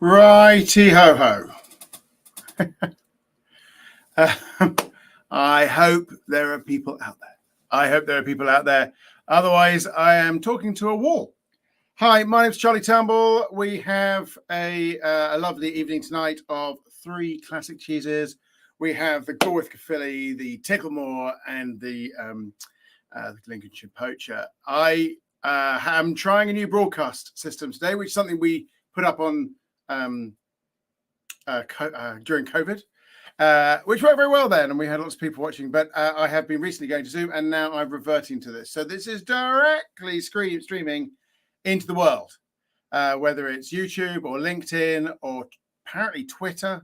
Righty-ho-ho. I hope there are people out there. Otherwise, I am talking to a wall. Hi, my name's Charlie Turnbull. We have a lovely evening tonight of three classic cheeses. We have the Gorwydd Caerphilly, the Ticklemore, and the Lincolnshire Poacher. I am trying a new broadcast system today, which is something we put up on during COVID, which worked very well then, and we had lots of people watching. But I have been recently going to Zoom, and now I'm reverting to this. So this is directly streaming into the world, whether it's YouTube or LinkedIn or apparently Twitter,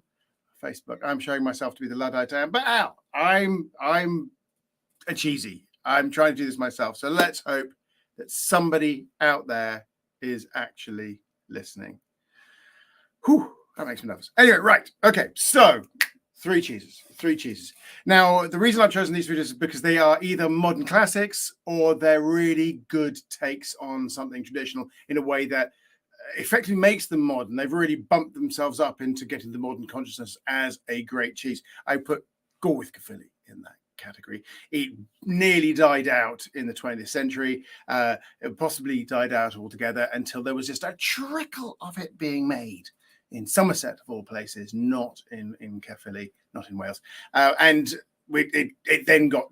Facebook. I'm showing myself to be the Luddite I am, but I'm a cheesy. I'm trying to do this myself. So let's hope that somebody out there is actually listening. Whew, that makes me nervous. Anyway, right. Okay, so three cheeses. Now, the reason I've chosen these videos is because they are either modern classics or they're really good takes on something traditional in a way that effectively makes them modern. They've really bumped themselves up into getting the modern consciousness as a great cheese. I put Gorwydd Caerphilly in that category. It nearly died out in the 20th century. It possibly died out altogether until there was just a trickle of it being made in Somerset, of all places, not in Caerphilly, not in Wales. And it then got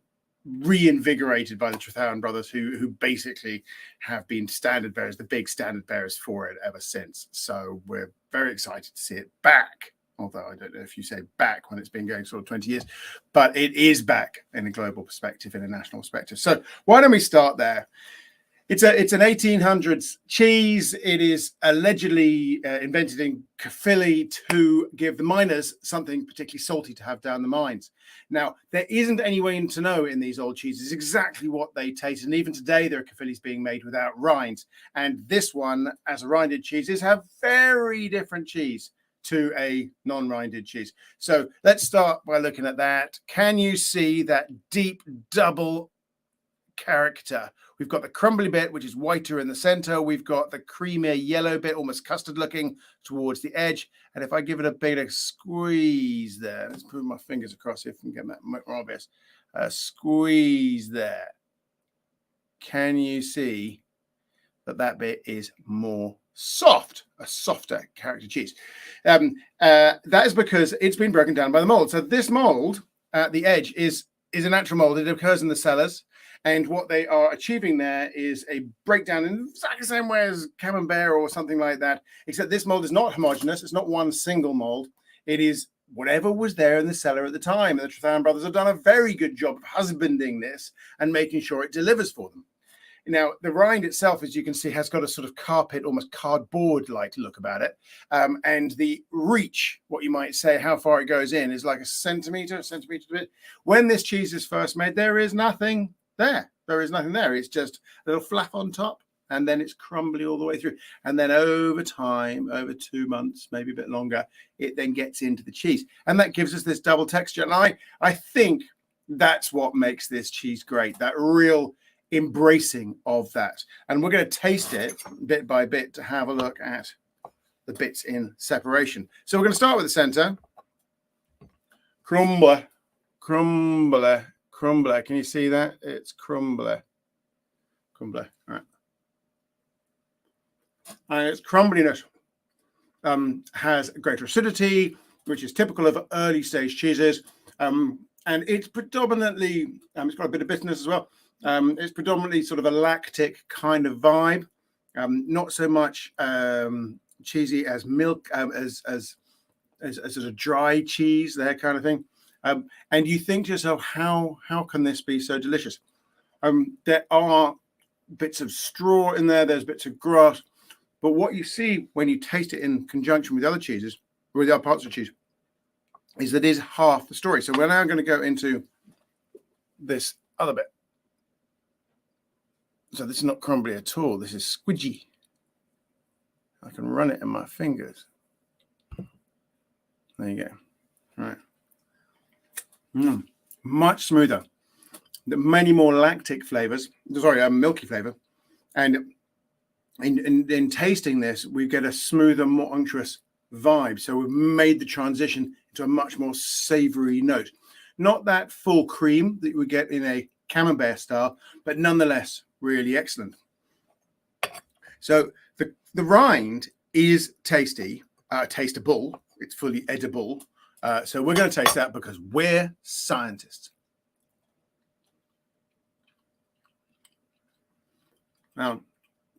reinvigorated by the Trethowyn brothers, who basically have been standard bearers, the big standard bearers for it ever since. So we're very excited to see it back. Although I don't know if you say back when it's been going sort of 20 years, but it is back in a global perspective, in a national perspective. So why don't we start there? It's an 1800s cheese. It is allegedly invented in Caerphilly to give the miners something particularly salty to have down the mines. Now, there isn't any way to know in these old cheeses exactly what they taste. And even today, there are Caerphillys being made without rinds. And this one, as a rinded cheese, is a very different cheese to a non-rinded cheese. So let's start by looking at that. Can you see that deep double character? We've got the crumbly bit, which is whiter in the center. We've got the creamier yellow bit, almost custard looking towards the edge. And if I give it a bit of squeeze there, let's put my fingers across here if I can get that more obvious. Squeeze there. Can you see that bit is more soft, a softer character cheese? That is because it's been broken down by the mold. So this mold at the edge is a natural mold. It occurs in the cellars. And what they are achieving there is a breakdown in exactly the same way as Camembert or something like that, except this mold is not homogeneous. It's not one single mold. It is whatever was there in the cellar at the time. And the Trethowyn brothers have done a very good job of husbanding this and making sure it delivers for them. Now, the rind itself, as you can see, has got a sort of carpet, almost cardboard-like look about it. And the reach, what you might say, how far it goes in, is like a centimetre to bit. When this cheese is first made, there is nothing there. There is nothing there. It's just a little flap on top, and then it's crumbly all the way through. And then over time, over 2 months, maybe a bit longer, it then gets into the cheese. And that gives us this double texture. And I think that's what makes this cheese great, that real embracing of that. And we're going to taste it bit by bit to have a look at the bits in separation. So we're going to start with the center. Crumbler. Can you see that? It's crumbler. All right. And its crumbliness has greater acidity, which is typical of early stage cheeses. And it's predominantly, it's got a bit of bitterness as well. It's predominantly sort of a lactic kind of vibe. Not so much cheesy as milk, as sort of dry cheese, that kind of thing. And you think to yourself, how can this be so delicious? There are bits of straw in there, there's bits of grass, but what you see when you taste it in conjunction with other cheeses, with other parts of cheese, is that it is half the story. So we're now going to go into this other bit. So this is not crumbly at all. This is squidgy. I can run it in my fingers. There you go. All right. Much smoother. Many more lactic flavors. Sorry, milky flavor. And in tasting this, we get a smoother, more unctuous vibe. So we've made the transition into a much more savory note. Not that full cream that you would get in a camembert style, but nonetheless really excellent. So the rind is tasty, tasteable. It's fully edible. So we're going to taste that because we're scientists. Now,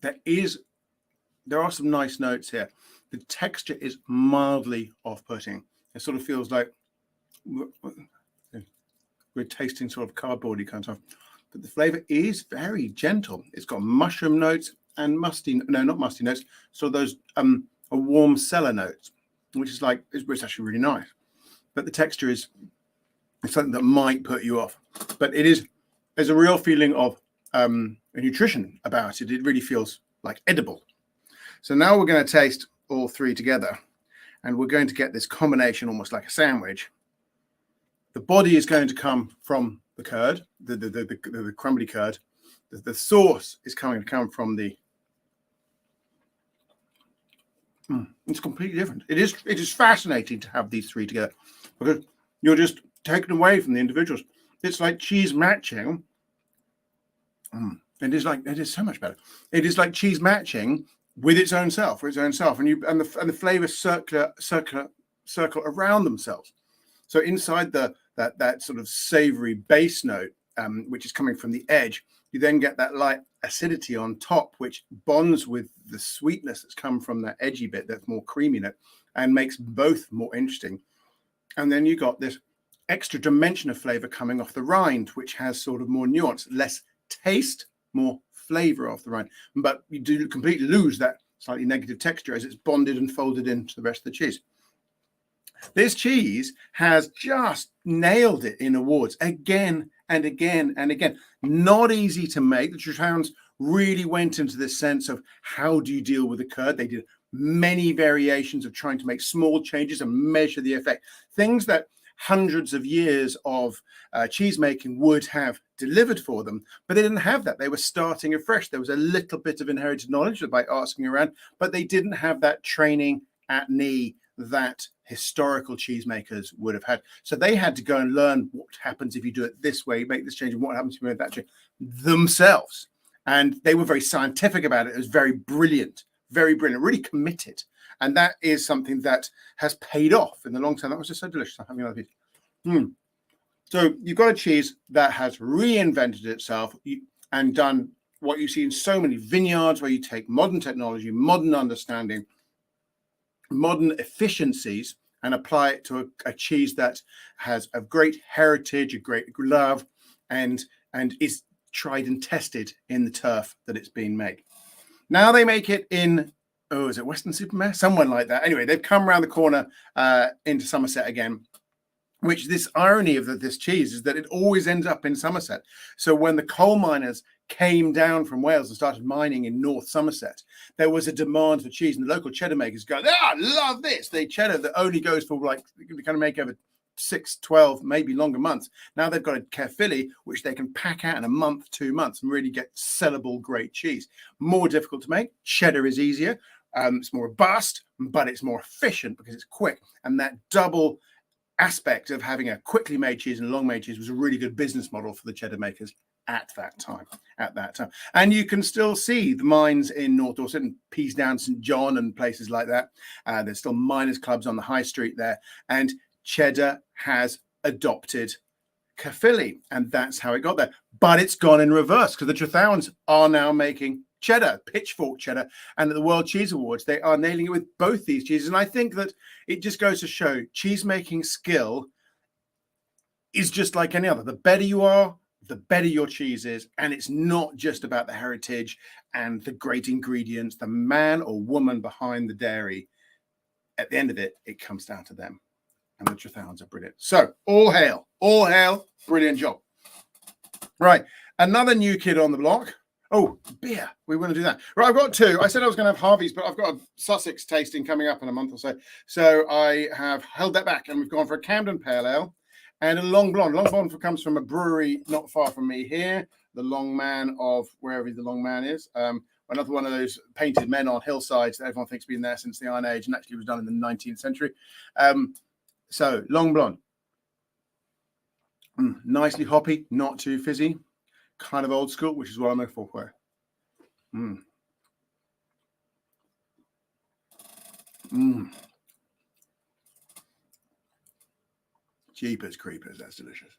there are some nice notes here. The texture is mildly off-putting. It sort of feels like we're tasting sort of cardboardy kind of stuff. But the flavor is very gentle. It's got mushroom notes and not musty notes, so those a warm cellar notes, which is like, it's actually really nice. But the texture is something that might put you off. But there's a real feeling of a nutrition about it. It really feels like edible. So now we're going to taste all three together, and we're going to get this combination almost like a sandwich. The body is going to come from the curd, the crumbly curd. The sauce is going to come from the. It's completely different. It is fascinating to have these three together because you're just taken away from the individuals. It's like cheese matching. It is so much better. It is like cheese matching with its own self, and the flavors circle around themselves. So inside that sort of savory base note, which is coming from the edge, you then get that light acidity on top, which bonds with the sweetness that's come from that edgy bit that's more creamy note and makes both more interesting. And then you got this extra dimension of flavor coming off the rind, which has sort of more nuance, less taste, more flavor off the rind. But you do completely lose that slightly negative texture as it's bonded and folded into the rest of the cheese. This cheese has just nailed it in awards again and again and again. Not easy to make. The Trefhowns really went into this sense of how do you deal with the curd. They did many variations of trying to make small changes and measure the effect. Things that hundreds of years of cheese making would have delivered for them, but they didn't have that. They were starting afresh. There was a little bit of inherited knowledge by asking around, but they didn't have that training at knee that historical cheesemakers would have had. So they had to go and learn what happens if you do it this way, make this change, and what happens if you make that change themselves. And they were very scientific about it. It was very brilliant, really committed. And that is something that has paid off in the long term. That was just so delicious. I'm having another piece. So you've got a cheese that has reinvented itself and done what you see in so many vineyards, where you take modern technology, modern understanding, modern efficiencies, and apply it to a cheese that has a great heritage, a great love, and is tried and tested in the turf that it's been made. Now they make it in, is it Weston-super-Mare? Someone like that. Anyway, they've come around the corner into Somerset again, which this irony of this cheese is that it always ends up in Somerset. So when the coal miners came down from Wales and started mining in North Somerset, there was a demand for cheese, and the local cheddar makers go, I love this. The cheddar that only goes for like, you kind of make over 6, 12, maybe longer months. Now they've got a Caerphilly, which they can pack out in a month, 2 months, and really get sellable great cheese. More difficult to make. Cheddar is easier. It's more robust, but it's more efficient because it's quick. And that double aspect of having a quickly made cheese and long made cheese was a really good business model for the cheddar makers at that time. And you can still see the mines in North Dorset and Peasdown, St John and places like that. There's still miners' clubs on the high street there. And cheddar has adopted Caerphilly, and that's how it got there. But it's gone in reverse because the Trefhowns are now making cheddar, pitchfork cheddar, and at the World Cheese Awards, they are nailing it with both these cheeses. And I think that it just goes to show cheese making skill is just like any other. The better you are, the better your cheese is. And it's not just about the heritage and the great ingredients, the man or woman behind the dairy. At the end of it, it comes down to them. And the Trefhowns are brilliant. So all hail, brilliant job. Right, another new kid on the block. Oh, beer. We want to do that. Right, I've got two. I said I was going to have Harvey's, but I've got a Sussex tasting coming up in a month or so. So I have held that back, and we've gone for a Camden Pale Ale and a Long Blonde. Long Blonde comes from a brewery not far from me here, the Long Man of wherever the Long Man is, another one of those painted men on hillsides that everyone thinks has been there since the Iron Age and actually was done in the 19th century. So long blonde. Nicely hoppy, not too fizzy, kind of old school, which is what I'm looking for. Jeepers creepers, that's delicious.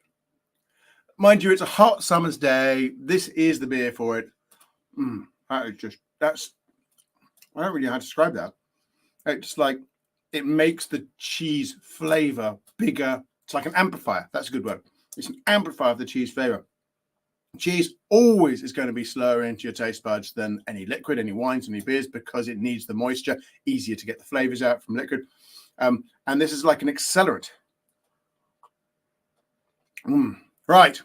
Mind you, it's a hot summer's day. This is the beer for it. That is just, I don't really know how to describe that. It's just like, it makes the cheese flavor bigger. It's like an amplifier. That's a good word. It's an amplifier of the cheese flavor. Cheese always is going to be slower into your taste buds than any liquid, any wines, any beers, because it needs the moisture, easier to get the flavors out from liquid. And this is like an accelerant. Right.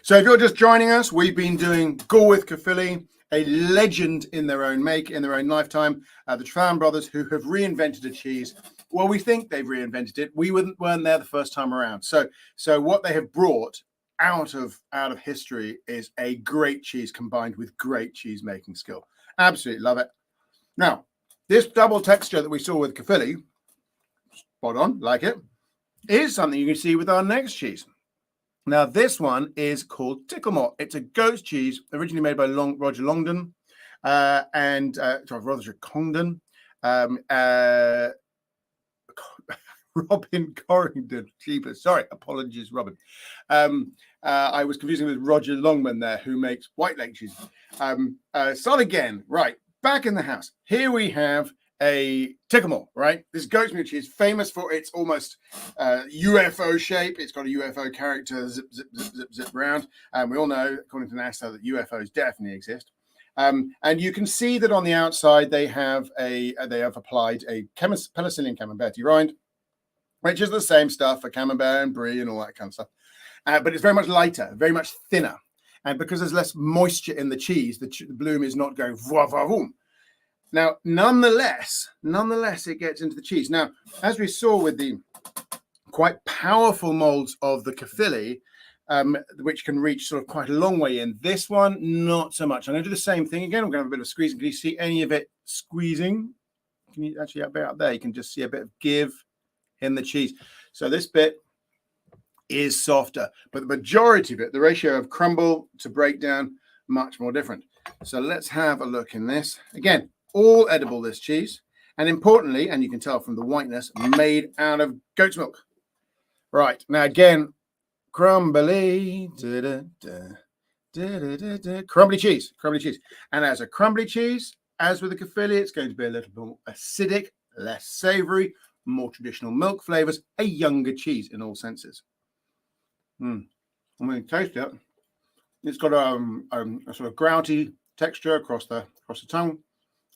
So if you're just joining us, we've been doing Gorwydd Caerphilly, a legend in their own make, in their own lifetime. The Trafan brothers, who have reinvented a cheese. Well, we think they've reinvented it. We weren't there the first time around. So what they have brought out of history is a great cheese combined with great cheese making skill. Absolutely love it. Now, this double texture that we saw with Caerphilly, spot on, like it, is something you can see with our next cheese. Now, this one is called Ticklemore. It's a goat's cheese, originally made by Roger Longden and Roger Congdon. Robin Corrington. Jeepers. Sorry, apologies, Robin. I was confusing with Roger Longman there, who makes White Lake cheese. Start again. Right, back in the house. Here we have a Ticklemore, right? This goat's milk cheese, famous for its almost UFO shape. It's got a UFO character, zip, zip, zip, zip, zip around. And we all know, according to NASA, that UFOs definitely exist. And you can see that on the outside, they have applied a penicillin camembert rind, which is the same stuff for camembert and brie and all that kind of stuff. But it's very much lighter, very much thinner. And because there's less moisture in the cheese, the bloom is not going voa, voa, voom. Now, nonetheless, it gets into the cheese. Now, as we saw with the quite powerful molds of the Caerphilly, which can reach sort of quite a long way in, this one, not so much. I'm going to do the same thing again. We're going to have a bit of squeezing. Can you see any of it squeezing? Can you actually, out there, you can just see a bit of give in the cheese. So this bit is softer, but the majority of it, the ratio of crumble to breakdown, much more different. So let's have a look in this. Again, all edible, this cheese, and importantly, and you can tell from the whiteness, made out of goat's milk. Right, now again, crumbly, crumbly cheese. And as a crumbly cheese, as with the Caerphilly, it's going to be a little more acidic, less savory, more traditional milk flavors, a younger cheese in all senses. I'm going to taste it. It's got a sort of grouty texture across the tongue,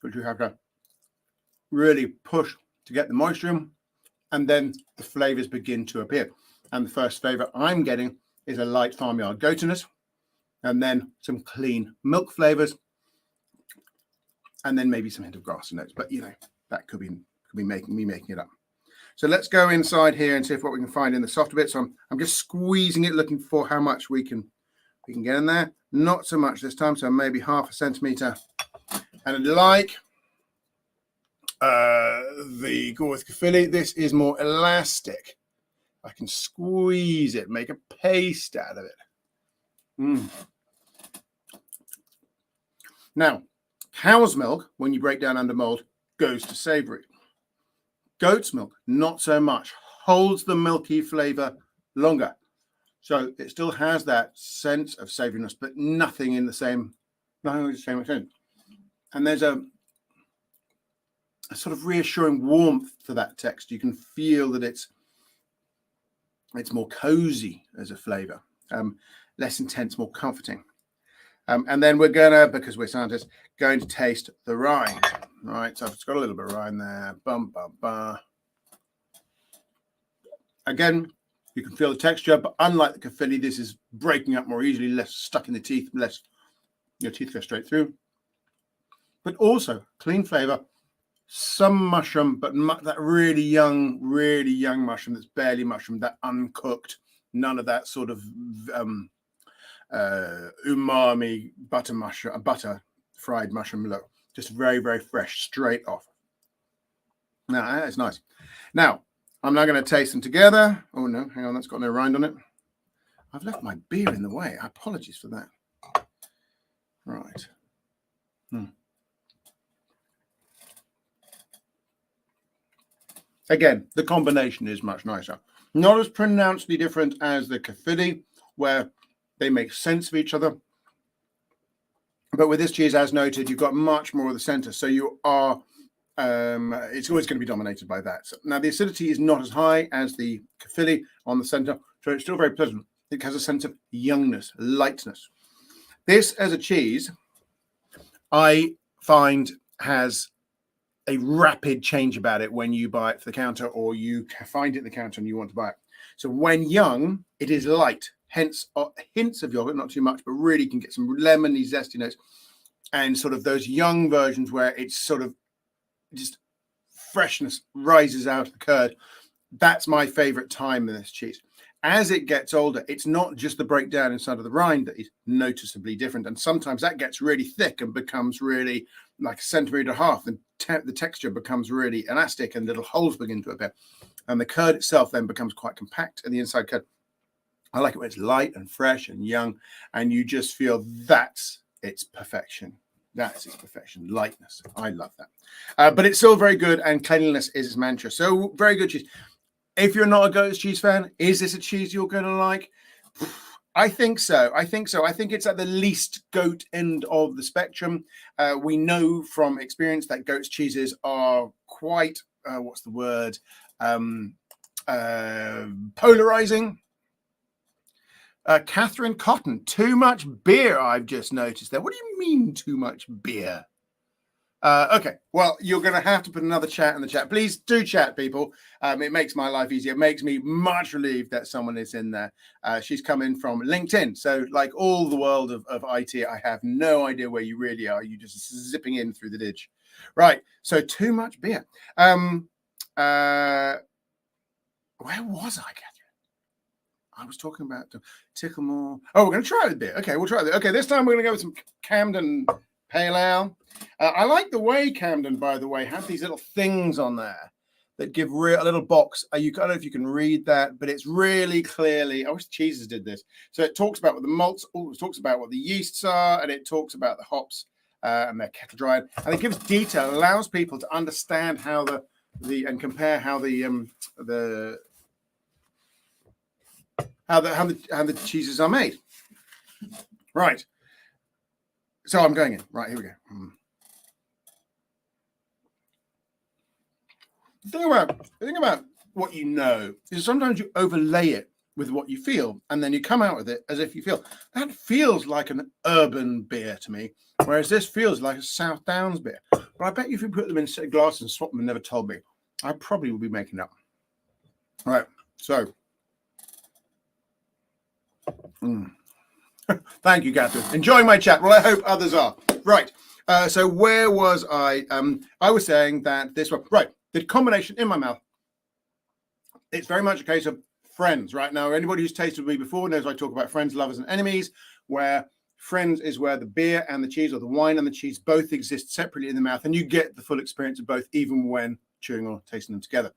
which you have to really push to get the moisture in, and then the flavors begin to appear. And the first flavor I'm getting is a light farmyard goatiness, and then some clean milk flavors, and then maybe some hint of grass notes. But you know, that could be making it up. So let's go inside here and see what we can find in the softer bits. So I'm just squeezing it, looking for how much we can get in there. Not so much this time, so maybe half a centimeter. And like the Gorwydd Caerphilly, this is more elastic. I can squeeze it, make a paste out of it. Now, cow's milk, when you break down under mold, goes to savory. Goat's milk, not so much, holds the milky flavor longer. So it still has that sense of savoriness, but nothing in the same extent. And there's a sort of reassuring warmth to that text. You can feel that it's more cozy as a flavor, less intense, more comforting. And then we're gonna, because we're scientists, going to taste the rind. All right, so it's got a little bit of rind there. Bum, bum, bum. Again, you can feel the texture, but unlike the Caerphilly, this is breaking up more easily, less stuck in the teeth, less your teeth go straight through. But also clean flavor, some mushroom, but that really young mushroom that's barely mushroom, that uncooked, none of that sort of umami butter fried mushroom look. Just very, very fresh, straight off. Now, that's nice. Now, I'm now going to taste them together. Oh, no, hang on, that's got no rind on it. I've left my beer in the way. Apologies for that. Right. Again, the combination is much nicer. Not as pronouncedly different as the Caerphilly, where they make sense of each other. But with this cheese, as noted, you've got much more of the center. So you are, it's always going to be dominated by that. So now, the acidity is not as high as the Caerphilly on the center, so it's still very pleasant. It has a sense of youngness, lightness. This, as a cheese, I find has a rapid change about it when you buy it for the counter, or you find it in the counter and you want to buy it. So when young, it is light, hence hints of yogurt, not too much, but really can get some lemony, zesty notes, and sort of those young versions where it's sort of just freshness rises out of the curd. That's my favorite time in this cheese. As it gets older, it's not just the breakdown inside of the rind that is noticeably different. And sometimes that gets really thick and becomes really like a centimetre and a half. And the texture becomes really elastic and little holes begin to appear. And the curd itself then becomes quite compact in the inside curd. I like it when it's light and fresh and young. And you just feel that's its perfection. That's its perfection. Lightness. I love that. But it's still very good. And cleanliness is its mantra. So very good cheese. If you're not a goat's cheese fan, is this a cheese you're going to like? I think so. I think it's at the least goat end of the spectrum. We know from experience that goat's cheeses are quite, what's the word? Polarizing. Catherine Cotton, too much beer, I've just noticed there. What do you mean too much beer? Okay, well, you're going to have to put another chat in the chat. Please do chat, people. It makes my life easier. It makes me much relieved that someone is in there. She's coming from LinkedIn. So like all the world of IT, I have no idea where you really are. You're just zipping in through the ditch. Right, so too much beer. Where was I, Catherine? I was talking about Ticklemore. Oh, we're going to try the beer. Okay, we'll try it. Okay, this time we're going to go with some Camden Pale Ale. I like the way Camden, by the way, had these little things on there that give a little box. I don't know if you can read that, but it's really clearly. I wish Cheeses did this. So it talks about what the malts, it talks about what the yeasts are, and it talks about the hops and their kettle dried, and it gives detail, allows people to understand how and compare how the cheeses are made. Right. So I'm going in. Right, here we go. The thing about what you know is sometimes you overlay it with what you feel, and then you come out with it as if you feel. That feels like an urban beer to me, whereas this feels like a South Downs beer. But I bet you if you put them in a glass and swap them and never told me, I probably would be making up. All right, so. Thank you, Catherine. Enjoying my chat. Well, I hope others are. Right. So where was I? I was saying that this one, right, the combination in my mouth, it's very much a case of friends. Right now, anybody who's tasted with me before knows I talk about friends, lovers, and enemies, where friends is where the beer and the cheese, or the wine and the cheese, both exist separately in the mouth, and you get the full experience of both, even when chewing or tasting them together.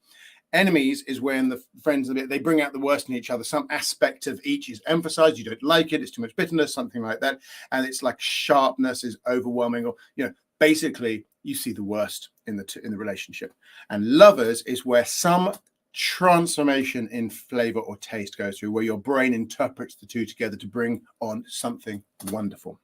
Enemies is when the friends, they bring out the worst in each other. Some aspect of each is emphasized. You don't like it. It's too much bitterness, something like that. And it's like sharpness is overwhelming, or, basically you see the worst in the relationship. And lovers is where some transformation in flavor or taste goes through, where your brain interprets the two together to bring on something wonderful.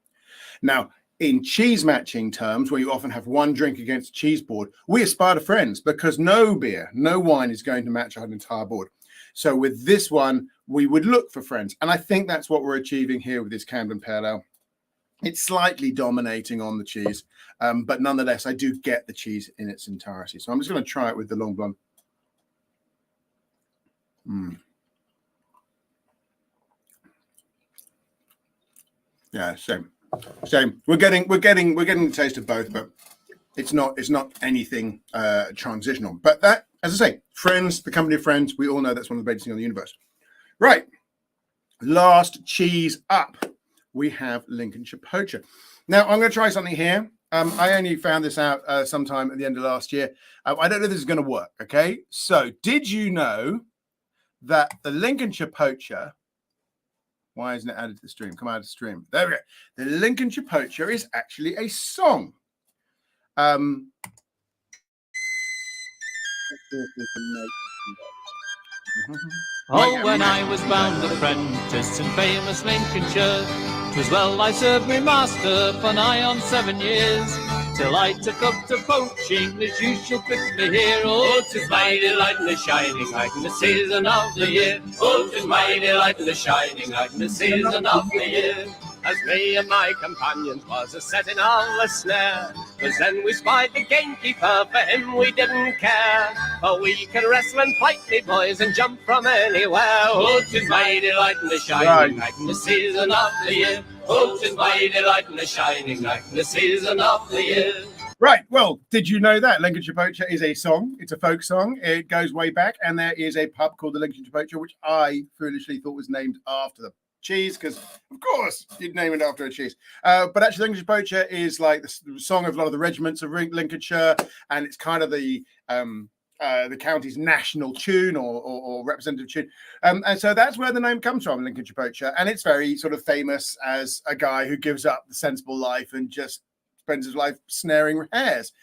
Now, in cheese matching terms, where you often have one drink against a cheese board, we aspire to friends, because no beer, no wine is going to match our entire board. So with this one, we would look for friends. And I think that's what we're achieving here with this Camden Pale Ale. It's slightly dominating on the cheese, but nonetheless, I do get the cheese in its entirety. So I'm just going to try it with the Long Blonde. Yeah, same. We're getting the taste of both, but it's not anything transitional. But that, as I say, friends, the company of friends, we all know that's one of the greatest things in the universe. Right. Last cheese up, we have Lincolnshire Poacher. Now I'm going to try something here I only found this out sometime at the end of last year. I don't know if this is going to work. Okay, so did you know that the Lincolnshire Poacher? Why isn't it added to the stream? Come out of the stream. There we go. The Lincolnshire Poacher is actually a song. Oh, when I was bound apprentice in famous Lincolnshire, 'twas well I served me master for nigh on 7 years, till I took up to poaching, as you shall quickly hear. Oh, 'tis my delight in the shining light in the season of the year. Oh, 'tis my delight in the shining light in the season of the year. As me and my companions was a-setting on the snare, 'cause then we spied the gamekeeper, for him we didn't care. For we can wrestle and fight, me boys, and jump from anywhere. Oh, 'tis my delight in the shining light in the season of the year. Oh, 'tis my delight in the shining light in the season of the year. Right. Well, did you know that Lincolnshire Poacher is a song? It's a folk song. It goes way back, and there is a pub called the Lincolnshire Poacher, which I foolishly thought was named after the cheese, because of course you'd name it after a cheese. But actually, Lincolnshire Poacher is like the song of a lot of the regiments of Lincolnshire, and it's kind of the county's national tune or representative tune. And so that's where the name comes from, Lincolnshire Poacher. And it's very sort of famous as a guy who gives up the sensible life and just spends his life snaring hares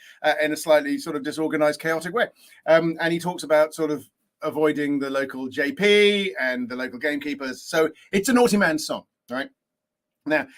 in a slightly sort of disorganized, chaotic way. And he talks about sort of avoiding the local JP and the local gamekeepers. So it's a naughty man's song, right? Now,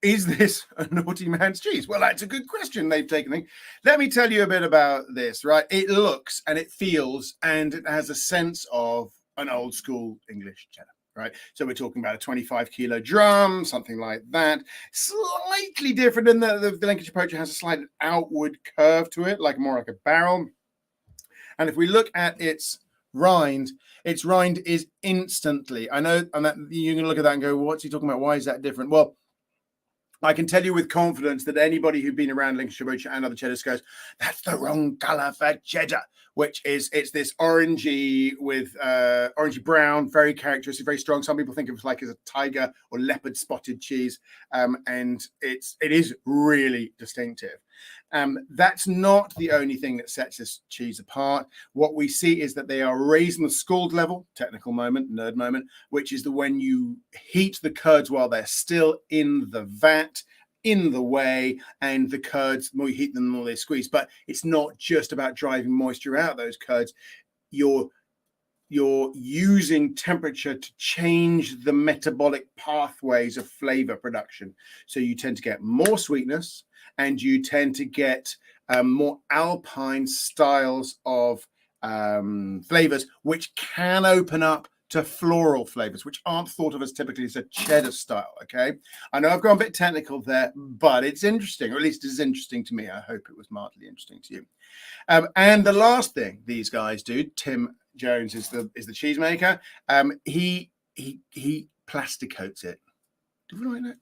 is this a naughty man's cheese? Well, that's a good question they've taken. Let me tell you a bit about this, right? It looks and it feels and it has a sense of an old school English cheddar, right? So we're talking about a 25-kilo drum, something like that. Slightly different in the Lincolnshire Poacher has a slight outward curve to it, like more like a barrel. And if we look at its rind is instantly. I know, and that you're going to look at that and go, well, what's he talking about? Why is that different? Well, I can tell you with confidence that anybody who's been around Lincolnshire Poacher and other cheddars goes, that's the wrong colour for cheddar, which is, it's this orangey with orangey brown, very characteristic, very strong. Some people think of it like as a tiger or leopard spotted cheese, and it is really distinctive. That's not the only thing that sets this cheese apart. What we see is that they are raising the scald level, technical moment, nerd moment, which is when you heat the curds while they're still in the vat, in the whey, and the curds, the more you heat them, the more they squeeze. But it's not just about driving moisture out of those curds. You're using temperature to change the metabolic pathways of flavor production. So you tend to get more sweetness, and you tend to get more alpine styles of flavors, which can open up to floral flavors, which aren't thought of as typically as a cheddar style. Okay, I know I've gone a bit technical there, but it's interesting, or at least it's interesting to me. I hope it was mildly interesting to you. And the last thing these guys do, Tim Jones is the cheesemaker. He plastic coats it. Do you know?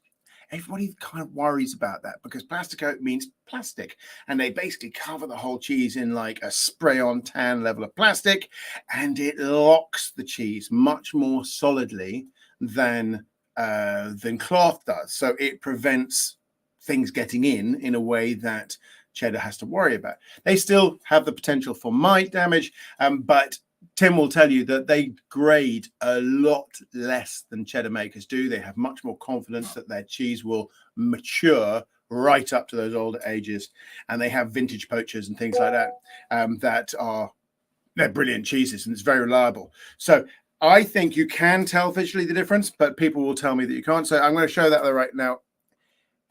Everybody kind of worries about that because plastic coat means plastic, and they basically cover the whole cheese in like a spray-on tan level of plastic, and it locks the cheese much more solidly than cloth does. So it prevents things getting in a way that cheddar has to worry about. They still have the potential for mite damage, but Tim will tell you that they grade a lot less than cheddar makers do. They have much more confidence that their cheese will mature right up to those older ages. And they have vintage poachers and things like that they're brilliant cheeses, and it's very reliable. So I think you can tell visually the difference, but people will tell me that you can't. So I'm going to show that right now.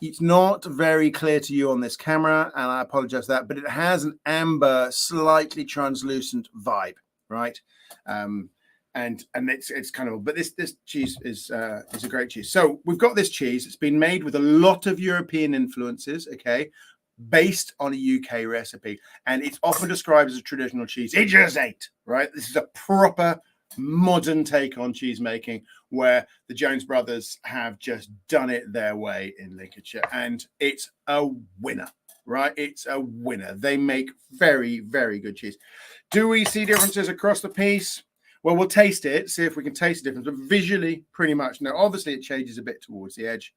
It's not very clear to you on this camera, and I apologize for that, but it has an amber, slightly translucent vibe. Right, and it's kind of, but this cheese is a great cheese. So we've got this cheese. It's been made with a lot of European influences, okay, based on a UK recipe, and it's often described as a traditional cheese. It just ain't, right? This is a proper modern take on cheese making, where the Jones brothers have just done it their way in Lincolnshire, and it's a winner. Right, it's a winner. They make very, very good cheese. Do we see differences across the piece? Well, we'll taste it, see if we can taste the difference. But visually, pretty much no. Obviously, it changes a bit towards the edge.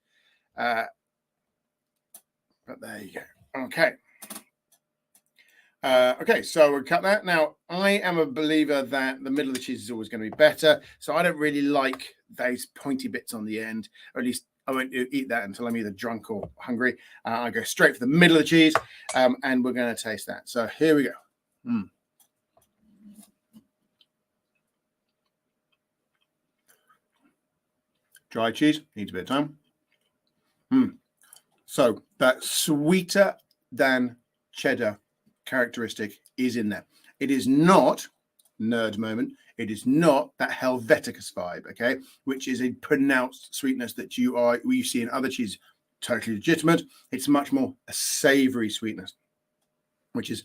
But there you go. Okay. Okay, so we'll cut that. Now, I am a believer that the middle of the cheese is always going to be better. So I don't really like those pointy bits on the end, or at least I won't eat that until I'm either drunk or hungry. I go straight for the middle of the cheese, and we're going to taste that. So here we go. Dry cheese needs a bit of time. So that sweeter than cheddar characteristic is in there. It is not nerd moment. It is not that Helveticus vibe, okay, which is a pronounced sweetness that you see in other cheeses. Totally legitimate. It's much more a savory sweetness, which is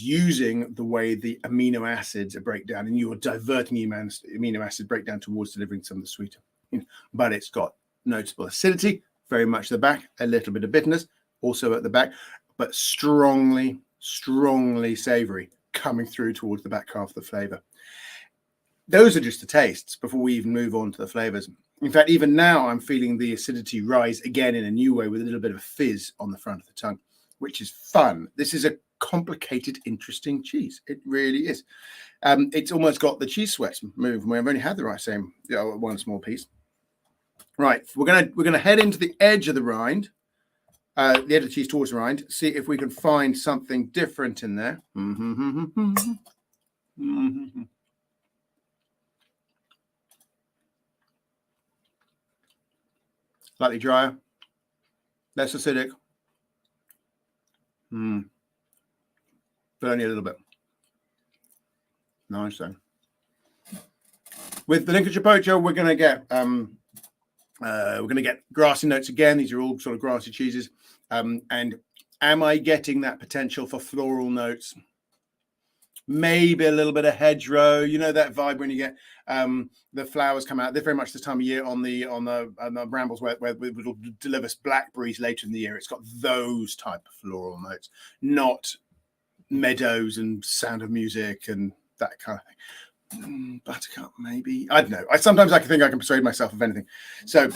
using the way the amino acids break down, and you're diverting the amino acid breakdown towards delivering some of the sweeter. But it's got notable acidity, very much at the back, a little bit of bitterness also at the back, but strongly savory coming through towards the back half of the flavor. Those are just the tastes before we even move on to the flavors. In fact, even now I'm feeling the acidity rise again in a new way with a little bit of fizz on the front of the tongue, which is fun. This is a complicated, interesting cheese. It really is. It's almost got the cheese sweats move. We've only had the same one small piece. Right, we're gonna head into the edge of the rind. The edge of the cheese towards the rind, see if we can find something different in there. Slightly drier, less acidic, but only a little bit. Nice though. With the Lincolnshire Poacher, we're going to get grassy notes again. These are all sort of grassy cheeses. And am I getting that potential for floral notes? Maybe a little bit of hedgerow. You know that vibe when you get the flowers come out. They're very much this time of year on the brambles where it'll deliver us blackberries later in the year. It's got those type of floral notes, not meadows and Sound of Music and that kind of thing. Buttercup, maybe. I don't know. Sometimes I think I can persuade myself of anything. So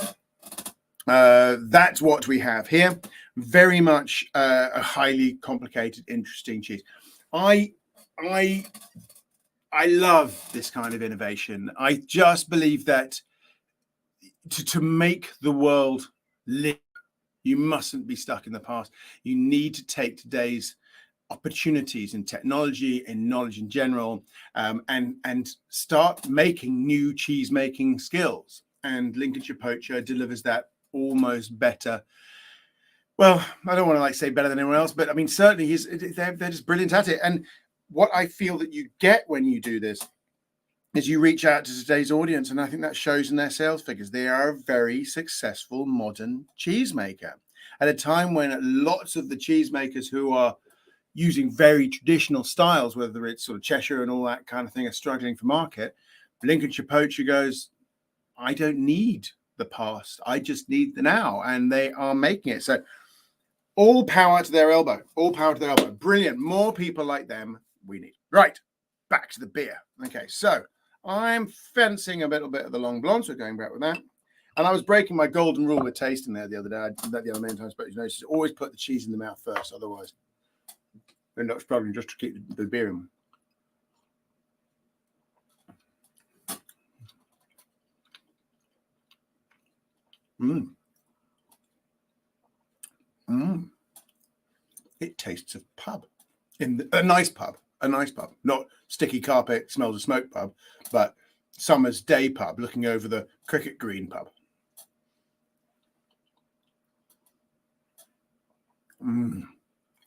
that's what we have here. Very much a highly complicated, interesting cheese. I love this kind of innovation. I just believe that to make the world live, you mustn't be stuck in the past. You need to take today's opportunities in technology and knowledge in general, and start making new cheese making skills. And Lincolnshire Poacher delivers that almost better. Well, I don't want to say better than anyone else, but I mean certainly they're just brilliant at it. And what I feel that you get when you do this is you reach out to today's audience, and I think that shows in their sales figures. They are a very successful modern cheesemaker at a time when lots of the cheesemakers who are using very traditional styles, whether it's sort of Cheshire and all that kind of thing, are struggling for market. Lincolnshire Poacher goes, I don't need the past, I just need the now, and they are making it. So all power to their elbow, all power to their elbow. Brilliant. More people like them we need. Right, back to the beer. Okay, so I'm fencing a little bit of the Long Blonde, so going back with that. And I was breaking my golden rule with tasting there the other day. I did that the other many times, but you notice always put the cheese in the mouth first, otherwise we're not struggling just to keep the beer in. It tastes of pub, a nice pub, not sticky carpet, smells of smoke pub, but summer's day pub looking over the cricket green pub.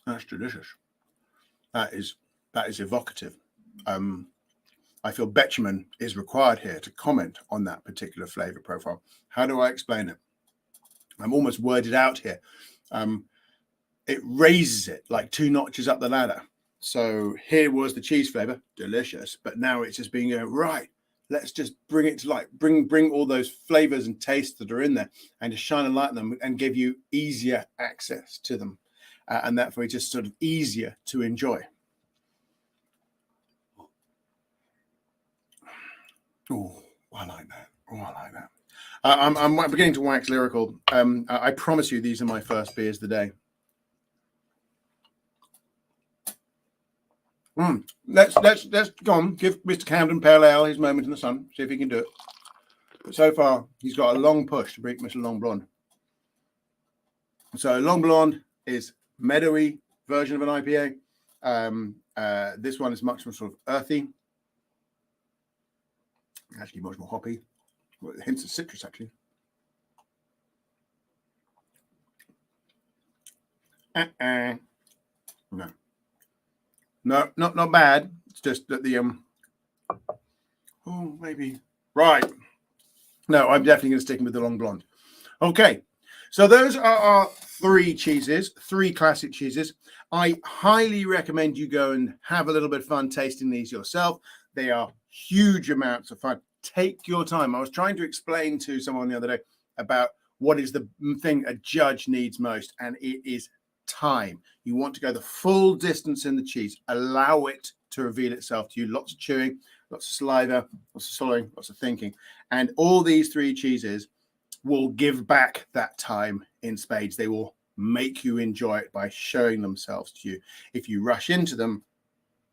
That's delicious. That is evocative. I feel Betjeman is required here to comment on that particular flavor profile. How do I explain it? I'm almost worded out here. It raises it like 2 notches up the ladder. So here was the cheese flavor, delicious, but now it's just being right. Let's just bring it to light, bring all those flavors and tastes that are in there, and just shine a light on them and give you easier access to them, and therefore it's just sort of easier to enjoy. Oh, I like that. I'm beginning to wax lyrical. I promise you, these are my first beers of the day. Let's go on. Give Mr. Camden Pale Ale his moment in the sun. See if he can do it. But so far, he's got a long push to beat Mr. Long Blonde. So Long Blonde is meadowy version of an IPA. This one is much more sort of earthy. Actually, much more hoppy. Hints of citrus, actually. No, not bad. It's just that the oh, maybe right. No, I'm definitely going to stick with the Long Blonde. Okay, so those are our three cheeses, three classic cheeses. I highly recommend you go and have a little bit of fun tasting these yourself. They are huge amounts of fun. Take your time. I was trying to explain to someone the other day about what is the thing a judge needs most, and it is time. You want to go the full distance in the cheese. Allow it to reveal itself to you. Lots of chewing, lots of saliva, lots of swallowing, lots of thinking. And all these three cheeses will give back that time in spades. They will make you enjoy it by showing themselves to you. If you rush into them,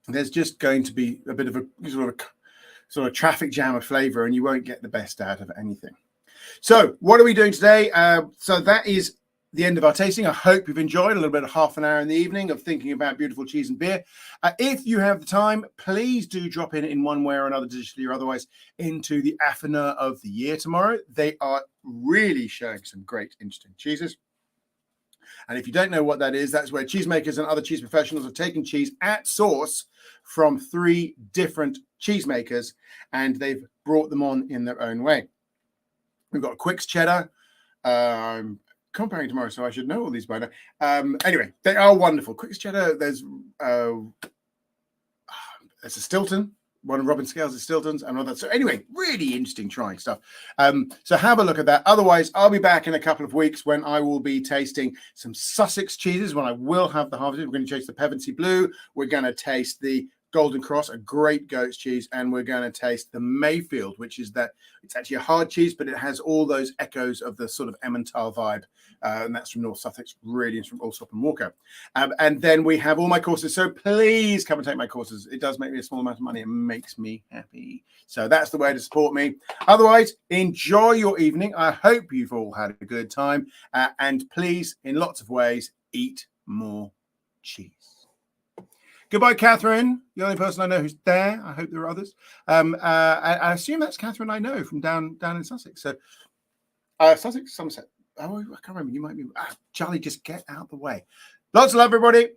there's just going to be a bit of a sort of traffic jam of flavor, and you won't get the best out of anything. So what are we doing today? So that is the end of our tasting. I hope you've enjoyed a little bit of half an hour in the evening of thinking about beautiful cheese and beer. If you have the time, please do drop in one way or another, digitally or otherwise, into the Affiner of the Year tomorrow. They are really showing some great, interesting cheeses. And if you don't know what that is, that's where cheesemakers and other cheese professionals have taken cheese at source from 3 different cheesemakers, and they've brought them on in their own way. We've got Quick's cheddar. I'm comparing tomorrow, so I should know all these by now. Anyway, they are wonderful. Quick's cheddar. There's a Stilton. One of Robin Scales' Stiltons and all that. So anyway, really interesting trying stuff. So have a look at that. Otherwise, I'll be back in a couple of weeks when I will be tasting some Sussex cheeses, when I will have the harvest. We're going to taste the Pevensey Blue. We're going to taste the Golden Cross, a great goat's cheese, and we're going to taste the Mayfield, which is that it's actually a hard cheese, but it has all those echoes of the sort of Emmental vibe, and that's from North Sussex, really, it's from Allsop and Walker. And then we have all my courses, so please come and take my courses. It does make me a small amount of money. It makes me happy. So that's the way to support me. Otherwise, enjoy your evening. I hope you've all had a good time, and please, in lots of ways, eat more cheese. Goodbye, Catherine. The only person I know who's there. I hope there are others. I assume that's Catherine I know from down in Sussex. So, Sussex, Somerset. Oh, I can't remember. You might be. Charlie, just get out the way. Lots of love, everybody.